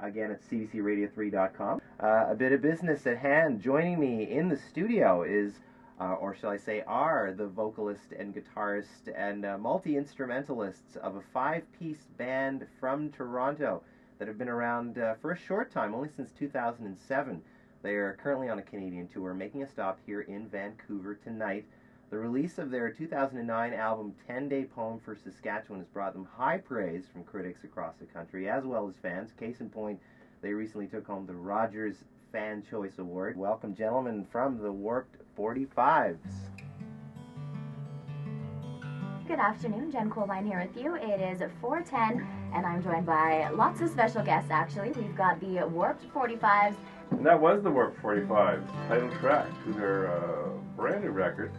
again at cbcradio3.com. A bit of business at hand. Joining me in the studio is, or shall I say are, the vocalist and guitarist and multi-instrumentalists of a five-piece band from Toronto that have been around for a short time, only since 2007. They are currently on a Canadian tour, making a stop here in Vancouver tonight. The release of their 2009 album 10-Day Poem for Saskatchewan has brought them high praise from critics across the country, as well as fans. Case in point, they recently took home the Rogers Fan Choice Award. Welcome, gentlemen, from the Warped 45s. Good afternoon, Jen Colvine here with you. It is 4:10, and I'm joined by lots of special guests, actually. We've got the Warped 45s. And that was the Warped 45 title track to their brand new record,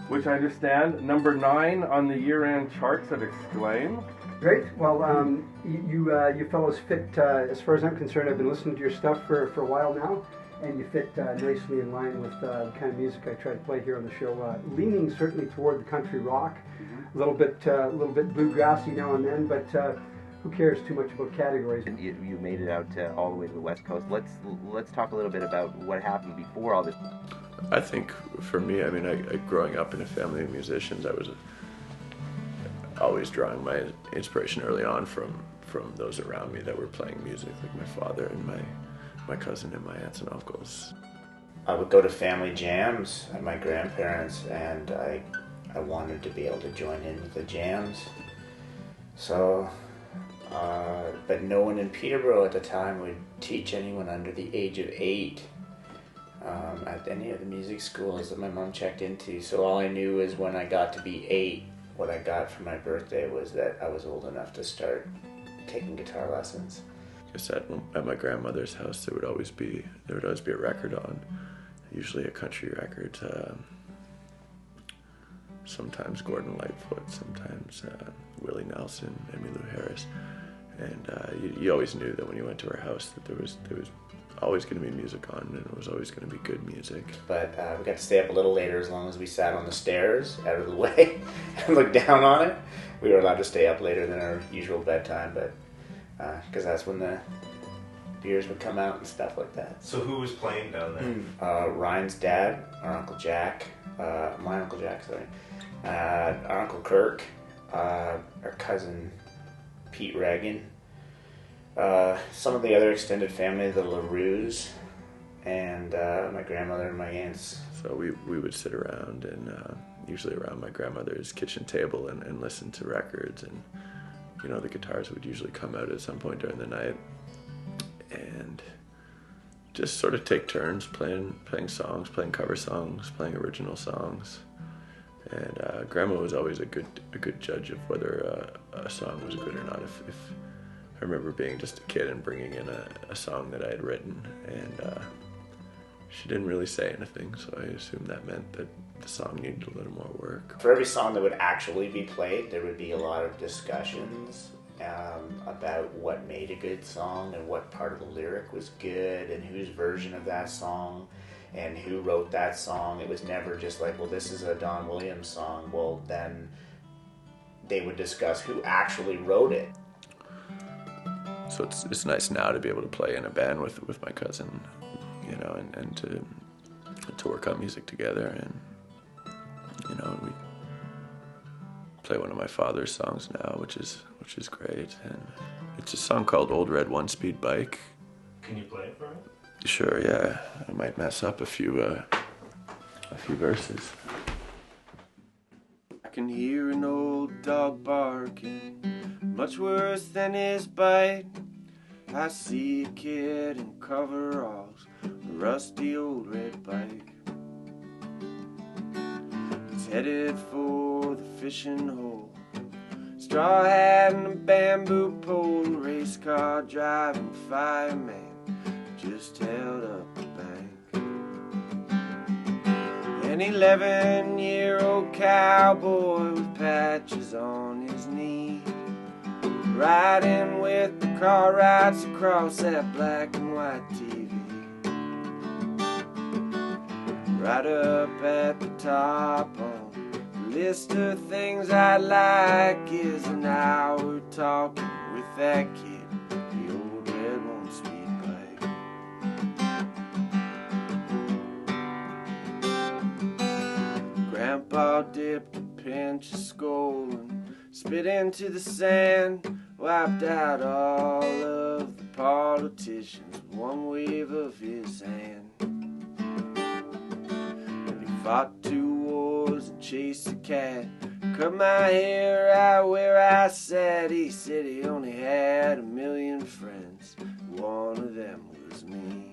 which I understand number 9 on the year-end charts at Exclaim. Great. Well, you fellows fit, as far as I'm concerned, I've been listening to your stuff for a while now, and you fit nicely in line with the kind of music I try to play here on the show. Leaning certainly toward the country rock, a little bit bluegrassy now and then, but who cares too much about categories? You made it out all the way to the West Coast. Let's talk a little bit about what happened before all this. I think for me, I mean, growing up in a family of musicians, I was always drawing my inspiration early on from those around me that were playing music, like my father and my cousin and my aunts and uncles. I would go to family jams at my grandparents', and I wanted to be able to join in with the jams. So, but no one in Peterborough at the time would teach anyone under the age of 8 at any of the music schools that my mom checked into. So all I knew is when I got to be 8, what I got for my birthday was that I was old enough to start taking guitar lessons. Just at my grandmother's house, there would always be a record on, usually a country record. Sometimes Gordon Lightfoot, sometimes Willie Nelson, Emmylou Harris, and you always knew that when you went to her house that there was always going to be music on, and it was always going to be good music. But we got to stay up a little later as long as we sat on the stairs out of the way and looked down on it. We were allowed to stay up later than our usual bedtime, but because that's when the beers would come out and stuff like that. So who was playing down there? Ryan's dad, our Uncle Jack, my Uncle Jack, sorry, our Uncle Kirk, our cousin Pete Reagan, some of the other extended family, the LaRues, and my grandmother and my aunts. So we would sit around and usually around my grandmother's kitchen table and listen to records, and you know, the guitars would usually come out at some point during the night, and just sort of take turns playing songs, playing cover songs, playing original songs. And Grandma was always a good judge of whether a song was good or not. If I remember being just a kid and bringing in a song that I had written, and she didn't really say anything, so I assumed that meant that the song needed a little more work. For every song that would actually be played, there would be a lot of discussions about what made a good song and what part of the lyric was good and whose version of that song and who wrote that song. It was never just like, well, this is a Don Williams song. Well, then they would discuss who actually wrote it. So it's nice now to be able to play in a band with my cousin, you know, and to work on music together, and you know, we play one of my father's songs now, which is great, and it's a song called Old Red One-Speed Bike. Can you play it for me? Sure, yeah. I might mess up a few verses. I can hear an old dog barking, much worse than his bite. I see a kid in coveralls, a rusty old red bike. He's headed for the fishing hole, straw hat and a bamboo pole, race car driving fireman just held up the bank. An 11-year-old cowboy with patches on his knee, riding with the car rides across that black and white TV. Right up at the top on the list of things I like is an hour talking with that kid, the old red one-speed clench a skull and spit into the sand. Wiped out all of the politicians with one wave of his hand. And he fought 2 wars and chased a cat. Cut my hair out where I sat. He said he only had 1,000,000 friends. One of them was me.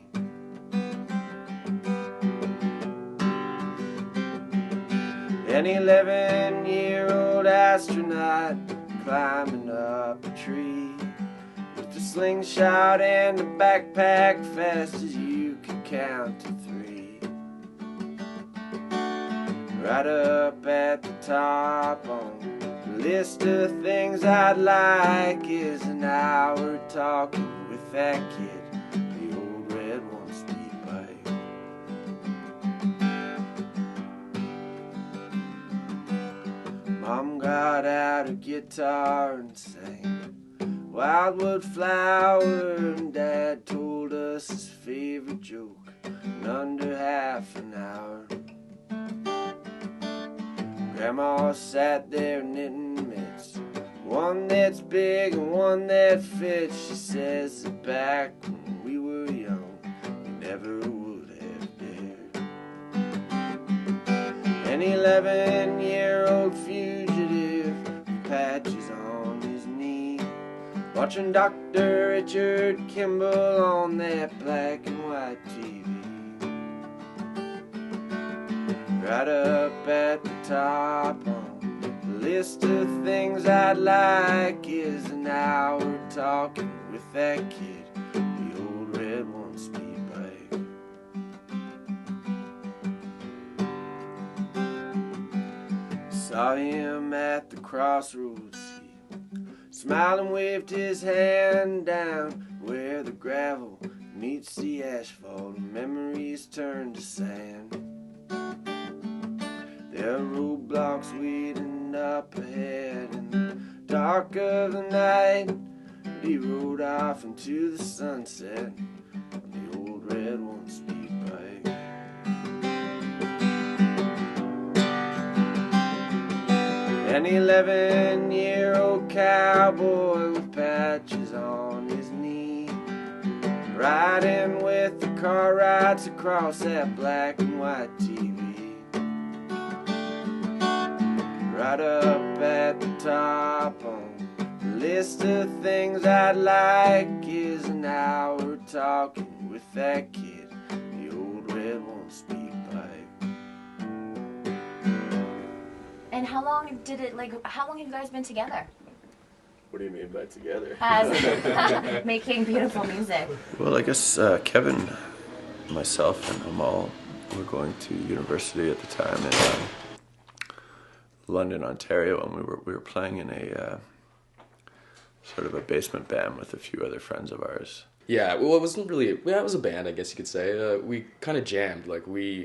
An 11-year-old astronaut climbing up a tree with a slingshot and a backpack fast as you could count to 3. Right up at the top on the list of things I'd like is an hour talking with that kid, the old red one speed bike. Mom got out her guitar and sang Wildwood Flower, and Dad told us his favorite joke in under half an hour. Grandma sat there knitting mitts, one that's big and one that fits. She says that back when we were young, we never would have dared. An 11-year-old fugitive with patches on his knee, watching Dr. Richard Kimball on that black and white TV. Right up at the top on the list of things I'd like is an hour talking with that kid, the old red one speed bike. Saw him at the crossroads, he smiled and waved his hand down where the gravel meets the asphalt and memories turn to sand. There are roadblocks waiting up ahead in the dark of the night. He rode off into the sunset on the old red one speed bike. An 11-year-old cowboy with patches on his knee, riding with the car rides across that black and white TV. Right up at the top on the list of things I'd like is an hour talking with that kid, the old red one speed bike. And how long did it, how long have you guys been together? What do you mean by together? As making beautiful music. Well, I guess Kevin, myself, and Amal were going to university at the time in London, Ontario, and we were playing in a sort of a basement band with a few other friends of ours. Yeah, well, it wasn't really. Yeah, it was a band, I guess you could say. We kind of jammed.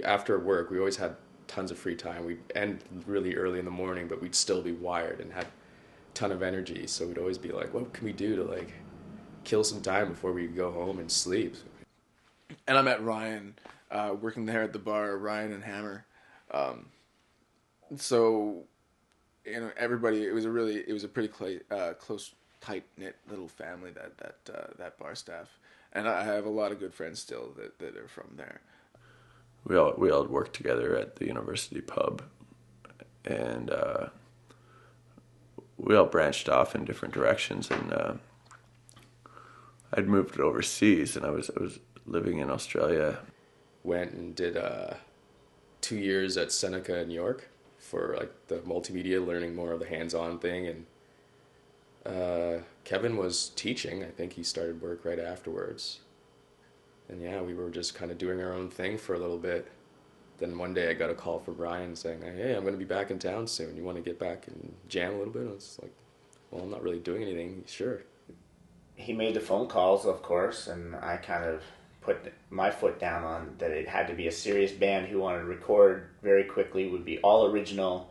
After work, we always had tons of free time. We'd end really early in the morning, but we'd still be wired and had a ton of energy. So we'd always be like, what can we do to kill some time before we go home and sleep? And I met Ryan working there at the bar, Ryan and Hammer. So, everybody. It was a pretty close, tight-knit little family, that bar staff, and I have a lot of good friends still that are from there. We all worked together at the university pub, and we all branched off in different directions. And I'd moved overseas, and I was living in Australia. Went and did 2 years at Seneca in New York for the multimedia, learning more of the hands-on thing, and Kevin was teaching. I think he started work right afterwards. And yeah, we were just kind of doing our own thing for a little bit. Then one day I got a call from Brian saying, hey, I'm going to be back in town soon. You want to get back and jam a little bit? And I was like, well, I'm not really doing anything. Sure. He made the phone calls, of course, and I kind of put my foot down on that it had to be a serious band who wanted to record very quickly, would be all original.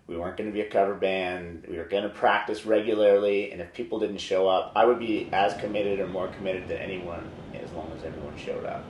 We weren't going to be a cover band. We were going to practice regularly, and if people didn't show up, I would be as committed or more committed than anyone as long as everyone showed up.